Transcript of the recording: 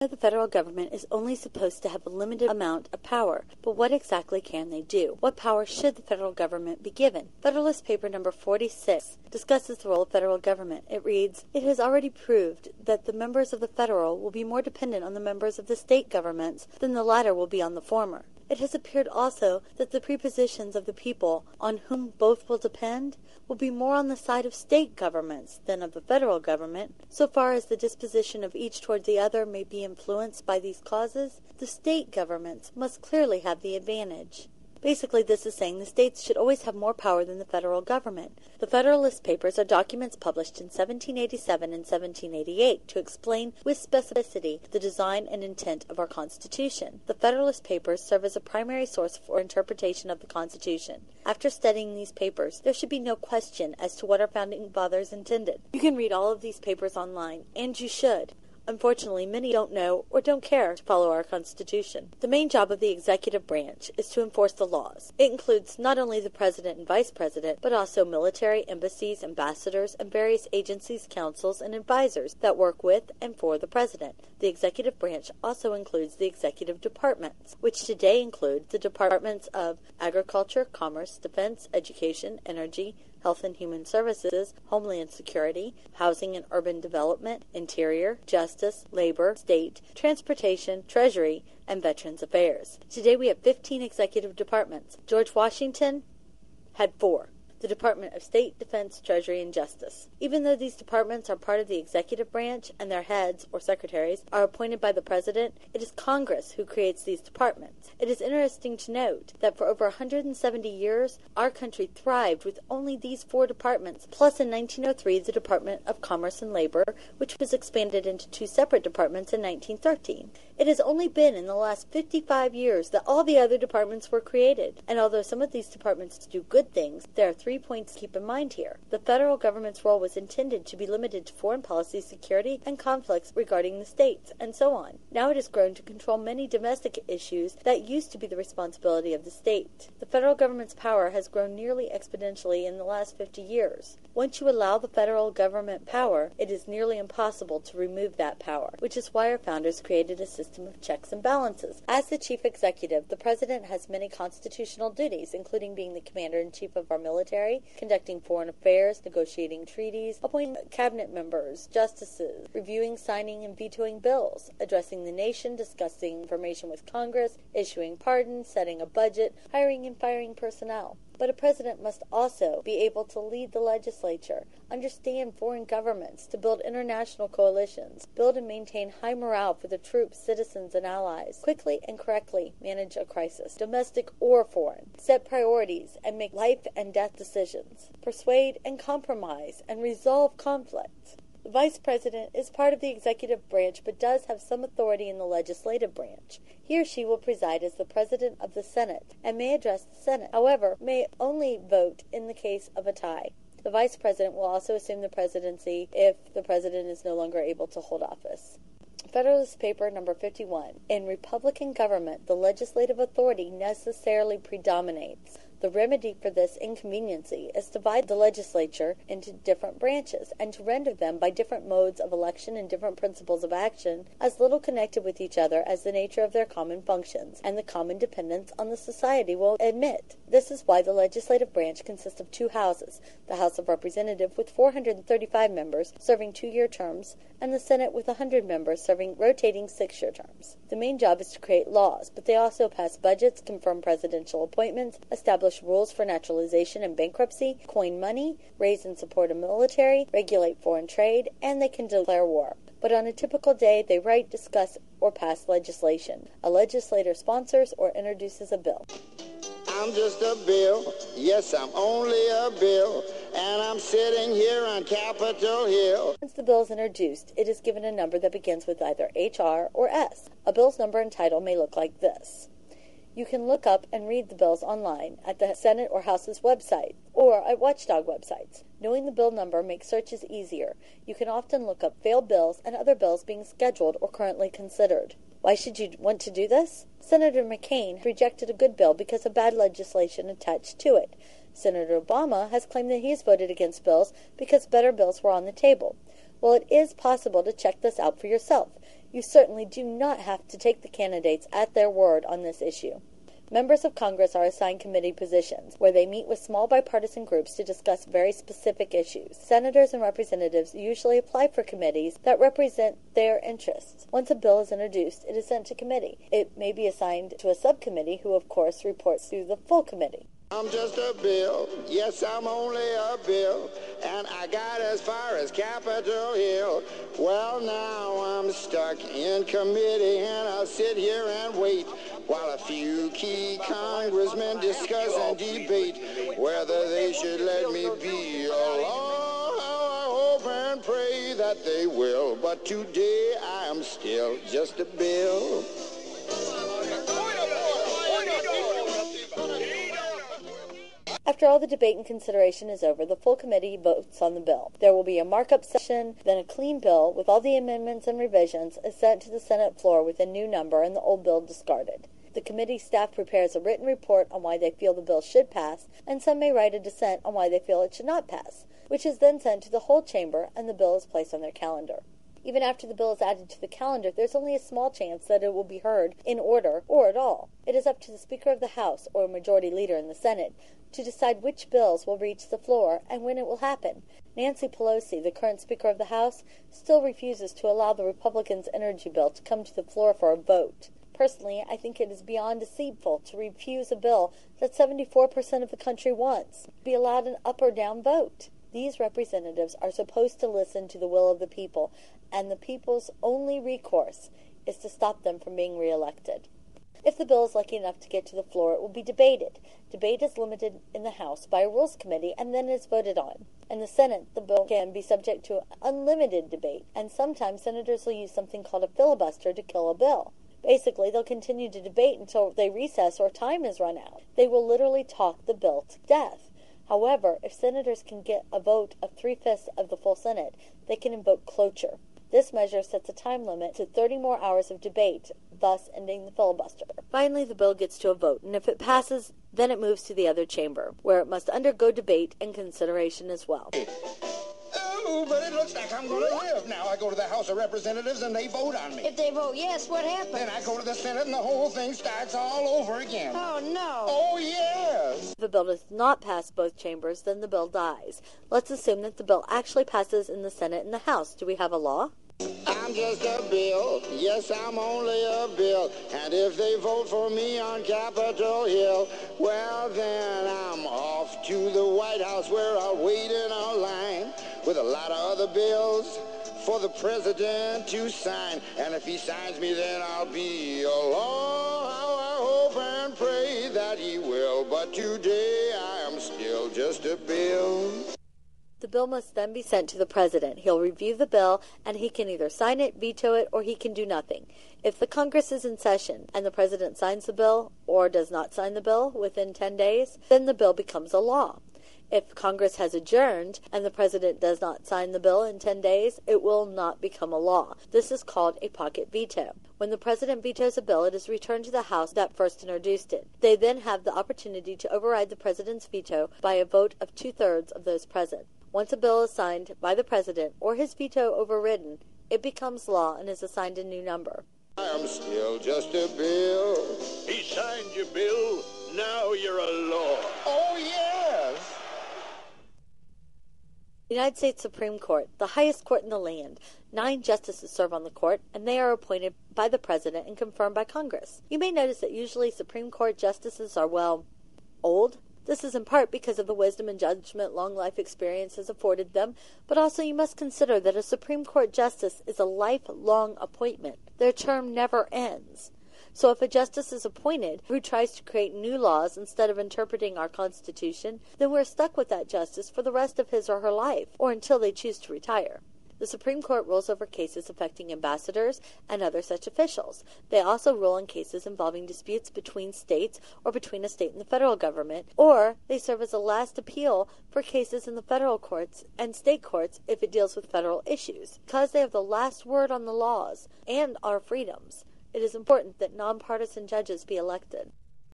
The federal government is only supposed to have a limited amount of power, but what exactly can they do? What power should the federal government be given? Federalist Paper number 46 discusses the role of federal government. It reads, "It has already proved that the members of the federal will be more dependent on the members of the state governments than the latter will be on the former. It has appeared also that the prepossessions of the people, on whom both will depend, will be more on the side of state governments than of the federal government. So far as the disposition of each toward the other may be influenced by these causes, the state governments must clearly have the advantage." Basically, this is saying the states should always have more power than the federal government. The Federalist Papers are documents published in 1787 and 1788 to explain with specificity the design and intent of our Constitution. The Federalist Papers serve as a primary source for interpretation of the Constitution. After studying these papers, there should be no question as to what our founding fathers intended. You can read all of these papers online, and you should. Unfortunately, many don't know or don't care to follow our Constitution. The main job of the executive branch is to enforce the laws. It includes not only the president and vice president, but also military, embassies, ambassadors, and various agencies, councils, and advisors that work with and for the president. The executive branch also includes the executive departments, which today include the departments of Agriculture, Commerce, Defense, Education, Energy, Health and Human Services, Homeland Security, Housing and Urban Development, Interior, Justice, Labor, State, Transportation, Treasury, and Veterans Affairs. Today we have 15 executive departments. George Washington had 4. The Department of State, Defense, Treasury, and Justice. Even though these departments are part of the executive branch and their heads, or secretaries, are appointed by the president, it is Congress who creates these departments. It is interesting to note that for over 170 years, our country thrived with only these 4 departments, plus in 1903 the Department of Commerce and Labor, which was expanded into 2 separate departments in 1913. It has only been in the last 55 years that all the other departments were created, and although some of these departments do good things, there are 3 points to keep in mind here. The federal government's role was intended to be limited to foreign policy, security, and conflicts regarding the states, and so on. Now it has grown to control many domestic issues that used to be the responsibility of the state. The federal government's power has grown nearly exponentially in the last 50 years. Once you allow the federal government power, it is nearly impossible to remove that power, which is why our founders created a system of checks and balances. As the chief executive, the president has many constitutional duties, including being the commander-in-chief of our military, conducting foreign affairs, negotiating treaties, appointing cabinet members, justices, reviewing, signing, and vetoing bills, addressing the nation, discussing information with Congress, issuing pardons, setting a budget, hiring and firing personnel. But a president must also be able to lead the legislature, understand foreign governments, to build international coalitions, build and maintain high morale for the troops, citizens, and allies, quickly and correctly manage a crisis, domestic or foreign, set priorities and make life and death decisions, persuade and compromise, and resolve conflicts. The vice president is part of the executive branch but does have some authority in the legislative branch. He or she will preside as the president of the Senate and may address the Senate. However, may only vote in the case of a tie. The vice president will also assume the presidency if the president is no longer able to hold office. Federalist Paper number 51. In Republican government, the legislative authority necessarily predominates. The remedy for this inconveniency is to divide the legislature into different branches and to render them by different modes of election and different principles of action as little connected with each other as the nature of their common functions and the common dependence on the society will admit. This is why the legislative branch consists of 2 houses, the House of Representatives with 435 members serving 2-year terms and the Senate with 100 members serving rotating 6-year terms. The main job is to create laws, but they also pass budgets, confirm presidential appointments, establish rules for naturalization and bankruptcy, coin money, raise and support a military, regulate foreign trade, and they can declare war. But on a typical day, they write, discuss, or pass legislation. A legislator sponsors or introduces a bill. I'm just a bill, yes, I'm only a bill, and I'm sitting here on Capitol Hill. Once the bill is introduced, it is given a number that begins with either HR or S. A bill's number and title may look like this. You can look up and read the bills online at the Senate or House's website or at watchdog websites. Knowing the bill number makes searches easier. You can often look up failed bills and other bills being scheduled or currently considered. Why should you want to do this? Senator McCain rejected a good bill because of bad legislation attached to it. Senator Obama has claimed that he has voted against bills because better bills were on the table. Well, it is possible to check this out for yourself. You certainly do not have to take the candidates at their word on this issue. Members of Congress are assigned committee positions, where they meet with small bipartisan groups to discuss very specific issues. Senators and representatives usually apply for committees that represent their interests. Once a bill is introduced, it is sent to committee. It may be assigned to a subcommittee, who of course reports to the full committee. I'm just a bill, yes, I'm only a bill, and I got as far as Capitol Hill. Well, now I'm stuck in committee, and I'll sit here and wait while a few key congressmen discuss and debate whether they should let me be a law. I hope and pray that they will, but today I am still just a bill. After all the debate and consideration is over, the full committee votes on the bill. There will be a markup session, then a clean bill with all the amendments and revisions is sent to the Senate floor with a new number and the old bill discarded. The committee staff prepares a written report on why they feel the bill should pass, and some may write a dissent on why they feel it should not pass, which is then sent to the whole chamber and the bill is placed on their calendar. Even after the bill is added to the calendar, there's only a small chance that it will be heard in order or at all. It is up to the Speaker of the House or Majority Leader in the Senate to decide which bills will reach the floor and when it will happen. Nancy Pelosi, the current Speaker of the House, still refuses to allow the Republicans' energy bill to come to the floor for a vote. Personally, I think it is beyond deceitful to refuse a bill that 74% of the country wants, be allowed an up or down vote. These representatives are supposed to listen to the will of the people, and the people's only recourse is to stop them from being reelected. If the bill is lucky enough to get to the floor, it will be debated. Debate is limited in the House by a Rules Committee and then is voted on. In the Senate, the bill can be subject to unlimited debate, and sometimes senators will use something called a filibuster to kill a bill. Basically, they'll continue to debate until they recess or time is run out. They will literally talk the bill to death. However, if senators can get a vote of 3/5 of the full Senate, they can invoke cloture. This measure sets a time limit to 30 more hours of debate, thus ending the filibuster. Finally, the bill gets to a vote, and if it passes, then it moves to the other chamber, where it must undergo debate and consideration as well. Oh, but it looks like I'm going to live. Now I go to the House of Representatives and they vote on me. If they vote yes, what happens? Then I go to the Senate and the whole thing starts all over again. Oh, no. Oh, yes. If the bill does not pass both chambers, then the bill dies. Let's assume that the bill actually passes in the Senate and the House. Do we have a law? I'm just a bill, yes, I'm only a bill, and if they vote for me on Capitol Hill, well, then I'm off to the White House where I'll wait in a line with a lot of other bills for the president to sign, and if he signs me, then I'll be a law. How I hope and pray that he will, but today I am still just a bill. The bill must then be sent to the president. He'll review the bill, and he can either sign it, veto it, or he can do nothing. If the Congress is in session and the president signs the bill or does not sign the bill within 10 days, then the bill becomes a law. If Congress has adjourned and the president does not sign the bill in 10 days, it will not become a law. This is called a pocket veto. When the president vetoes a bill, it is returned to the House that first introduced it. They then have the opportunity to override the president's veto by a vote of 2/3 of those present. Once a bill is signed by the president or his veto overridden, it becomes law and is assigned a new number. I'm still just a bill. He signed your bill. Now you're a law. Oh, yes. The United States Supreme Court, the highest court in the land. 9 justices serve on the court, and they are appointed by the president and confirmed by Congress. You may notice that usually Supreme Court justices are, old. This is in part because of the wisdom and judgment long life experience has afforded them, but also you must consider that a Supreme Court justice is a lifelong appointment. Their term never ends. So if a justice is appointed who tries to create new laws instead of interpreting our Constitution, then we're stuck with that justice for the rest of his or her life, or until they choose to retire. The Supreme Court rules over cases affecting ambassadors and other such officials. They also rule in cases involving disputes between states or between a state and the federal government, or they serve as a last appeal for cases in the federal courts and state courts if it deals with federal issues. Because they have the last word on the laws and our freedoms, it is important that nonpartisan judges be elected.